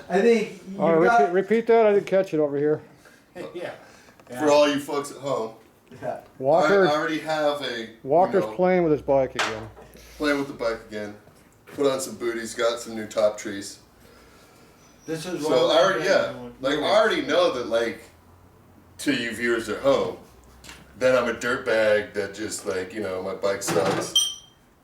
I think you got... repeat that. I didn't catch it over here. Yeah. For all you folks at home, Yeah. I already have a... Walker's playing with his bike again. Playing with the bike again. Put on some booties, got some new top trees. This is so I already know that, like, to you viewers at home, that I'm a dirtbag that just, like, you know, my bike sucks.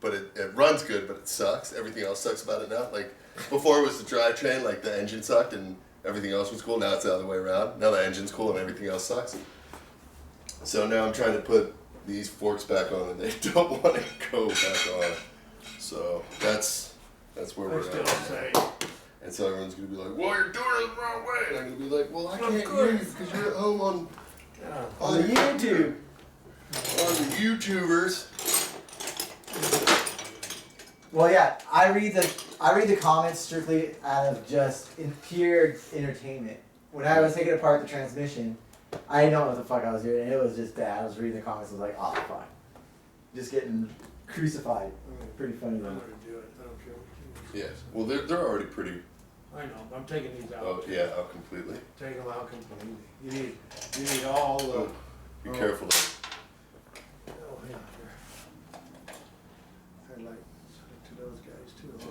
But it runs good, but it sucks. Everything else sucks about it now. Like, before it was the drivetrain, like, the engine sucked and everything else was cool. Now it's the other way around. Now the engine's cool and everything else sucks. So now I'm trying to put these forks back on and they don't want to go back on. So that's where we're at. And so everyone's going to be like, well, you're doing it the wrong way. And I'm going to be like, well, I can't hear you because you're at home on the YouTube. On the YouTubers. Well, yeah, I read the comments strictly out of just pure entertainment. When I was taking apart the transmission, I didn't know what the fuck I was doing, and it was just bad. I was reading the comments, I was like, oh fuck, just getting crucified. Pretty funny though. I'm gonna do it. I don't care what you do. Yeah. Well, they're already pretty. I know. I'm taking these out. Oh yeah, out completely. Take them out completely. You need all the. Be careful though. Oh yeah. I'd like to those guys too. Huh?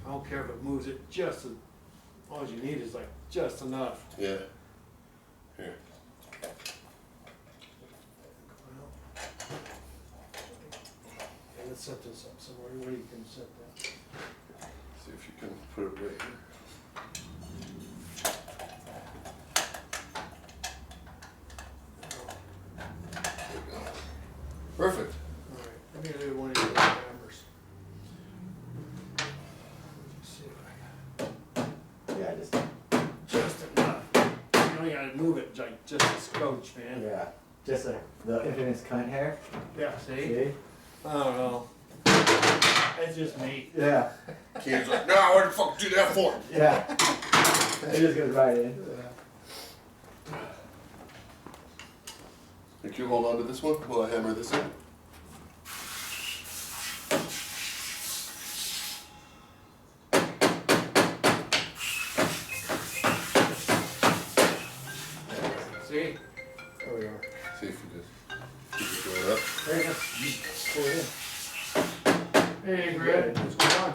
I don't care if it moves it just as all you need is like just enough. Yeah. Here. And let's set this up somewhere where you can set that. See if you can put it right here. There we go. Perfect. All right. Let me do one of your cameras. See if I got Yeah, just enough. You only gotta move it like just a scotch, man. yeah, just like the infamous cunt hair. Yeah, see? See? I don't know. It's just me. Yeah. Kid's like, no, what the fuck do that for? Yeah. It just goes right in. Think you hold on to this one while I hammer this in? See? There we are. See if you just keep it going up. There you go. Pull it in. Hey, Greg, what's going on?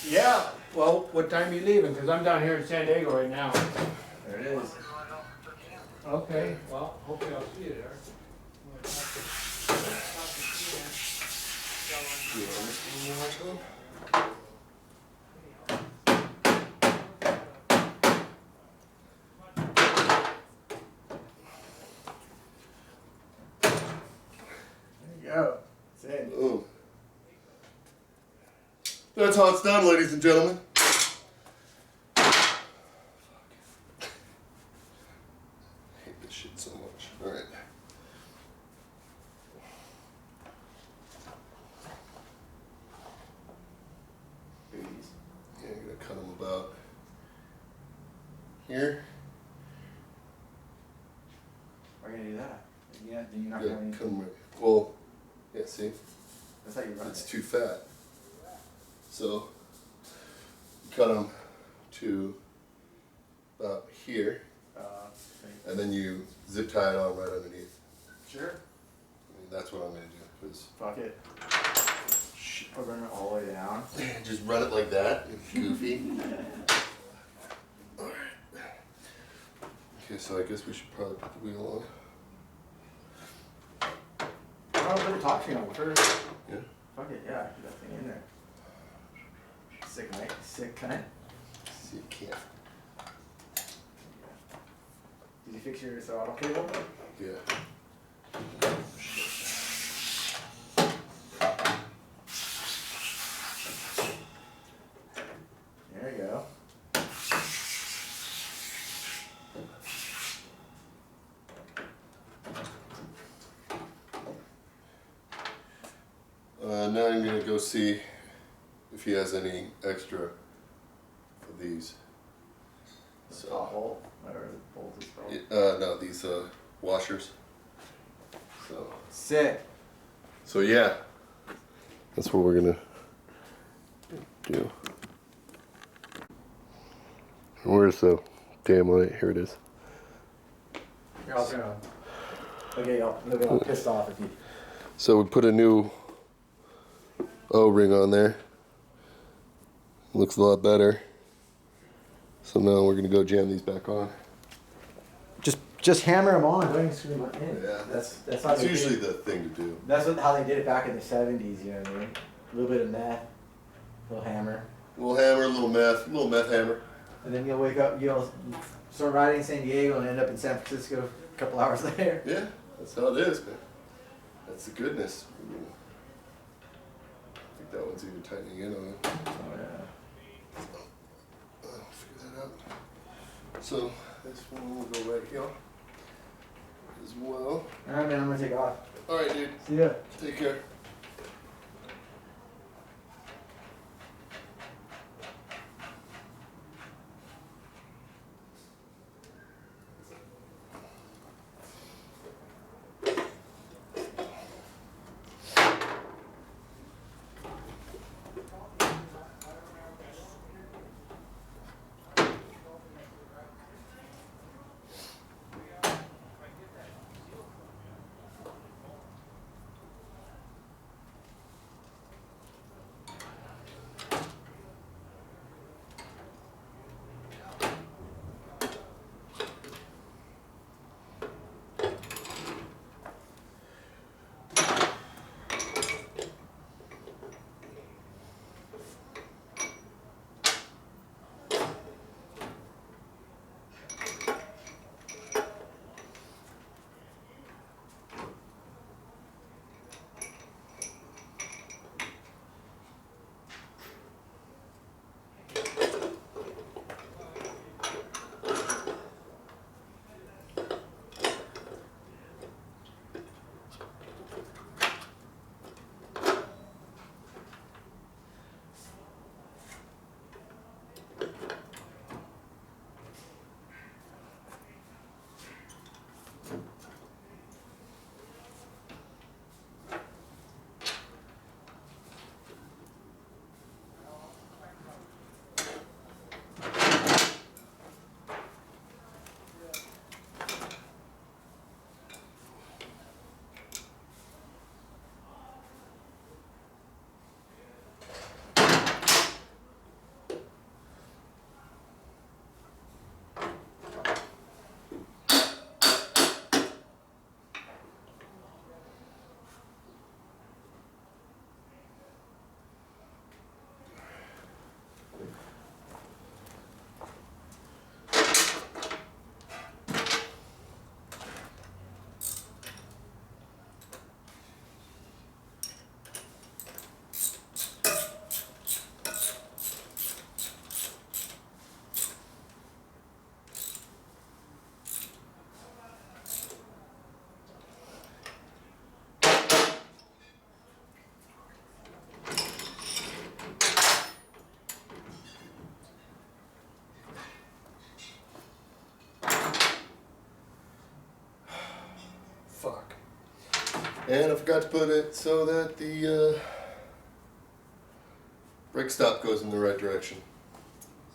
Yeah, well, what time are you leaving? Because I'm down here in San Diego right now. There it is. Okay, well, hopefully I'll see you there. Go. That's it. Oh. That's how it's done, ladies and gentlemen. I hate this shit so much. Alright. Booties. Yeah, I'm gonna cut them about here. We're gonna do that. Yeah, then you're not Yeah, going to. cut 'em right. Well, yeah, see? That's how you run It's it. too fat. So, cut them to about here, and then you zip tie it on right underneath. Sure. I mean, that's what I'm going to do. Cause Fuck it. I'll run it all the way down. just run it like that. Goofy. Alright. Okay, so I guess we should probably put the wheel on. I'll put the top chain on first. Yeah? Fuck it, yeah, get that thing in there. Sick, mate. Sick cunt. See, you can't. Did you fix your throttle cable? Yeah. There you go. Now I'm going to go see if he has any extra of these. The top bolt, or the bolt is called. No, these washers. Sick. So yeah, that's what we're gonna do. Where's the damn light? Here it is. Here, I'll turn it on. Okay, y'all. Look at all pissed off if you. So we put a new O-ring on there. Looks a lot better. So now we're gonna go jam these back on. Just hammer them on. Don't even screw them in. Yeah, That's how it's they usually did. the thing to do. That's how they did it back in the 70s. You know what I mean? A little bit of meth, a little hammer, A little hammer, a little meth hammer. and then you'll wake up. You'll start riding in San Diego and end up in San Francisco a couple hours later. Yeah, that's how it is, man. That's the goodness. I think that one's even tightening in on it. Oh yeah. I'll figure that out. So this one will go right here as well. All right, man. I'm gonna take off. All right, dude. See ya. Take care. Fuck. And I forgot to put it so that the brake stop goes in the right direction.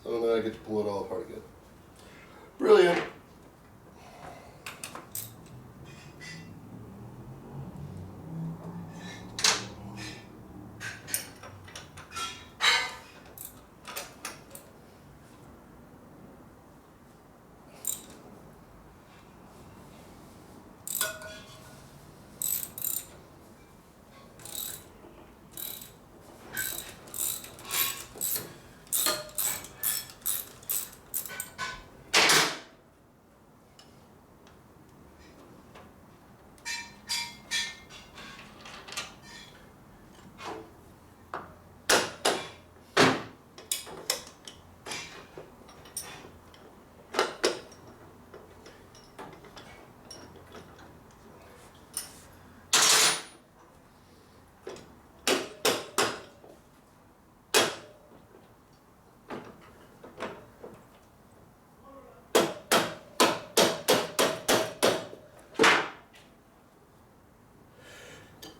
So now I get to pull it all apart again. Brilliant.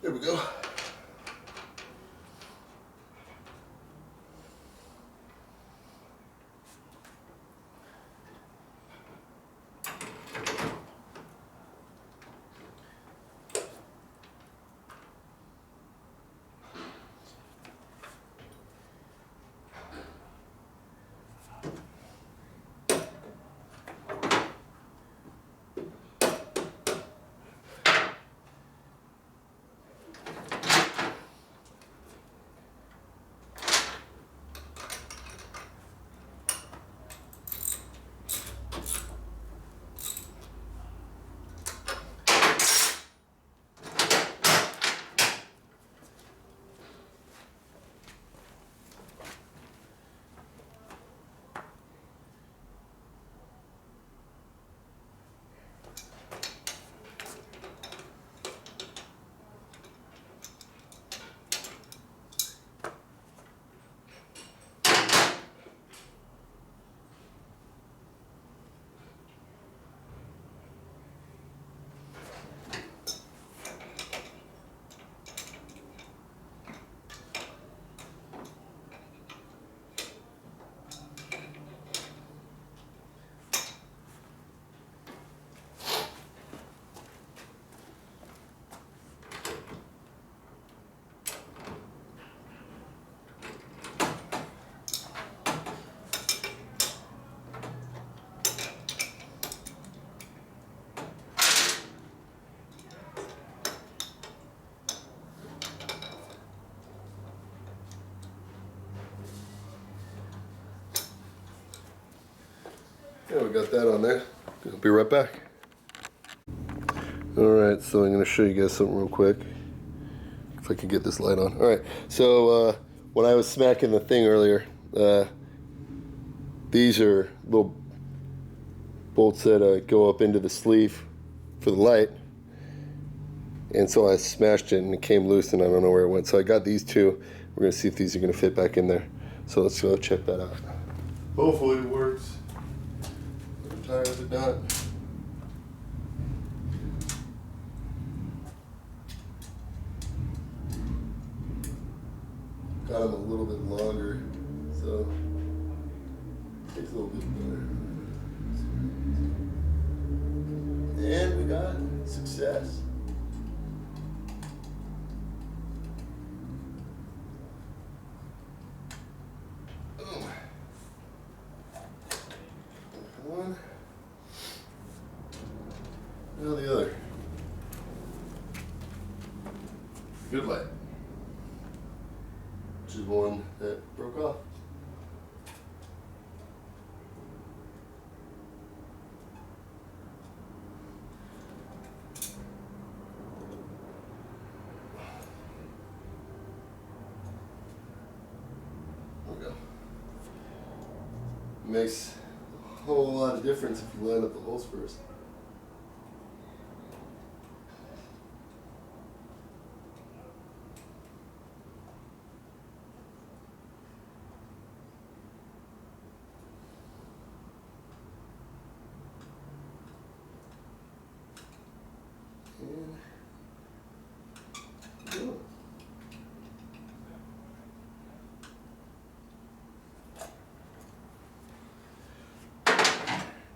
There we go. Yeah, we got that on there. I'll be right back. Alright, so I'm going to show you guys something real quick. If I can get this light on. Alright, so when I was smacking the thing earlier, these are little bolts that go up into the sleeve for the light. And so I smashed it and it came loose and I don't know where it went. So I got these two. We're going to see if these are going to fit back in there. So let's go check that out. Hopefully it works. The tires are done. Got them a little bit longer, so it takes a little bit better. And we got success. Boom. One. Now the other. Good light. Which is one that broke off. There we go. Makes a whole lot of difference if you line up the holes first.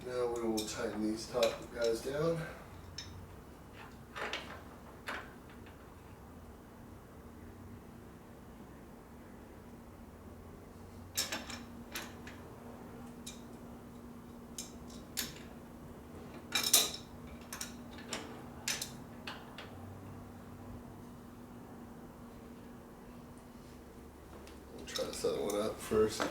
Now we will tighten these top guys down. We'll try this other one out first.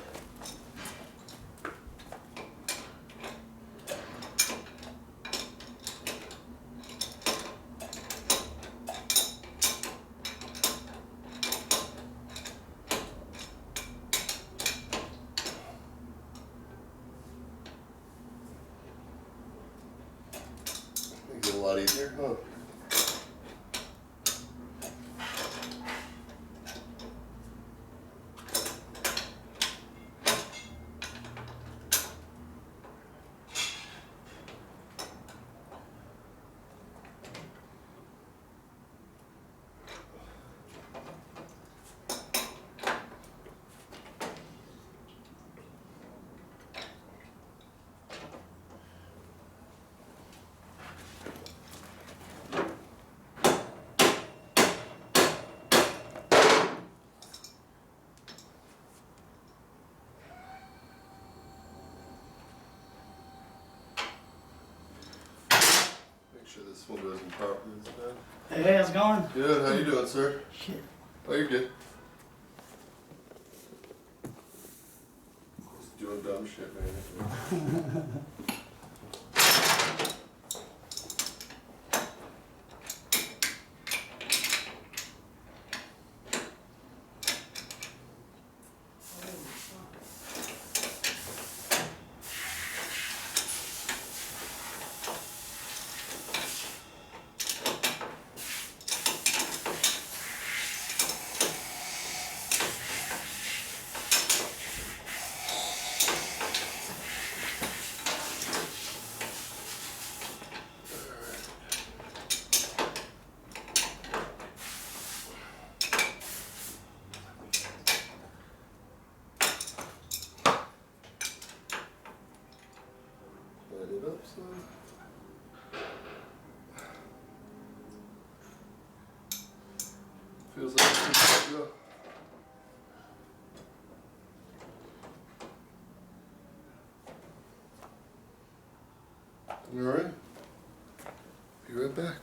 Makes it a lot easier, huh? sure this one goes in properly. Hey, how's it going? Good, how you doing, sir? Shit. Oh, you're good. Just doing dumb shit, man. Light it up, son. Feels like it's good to go. You alright? Be right back.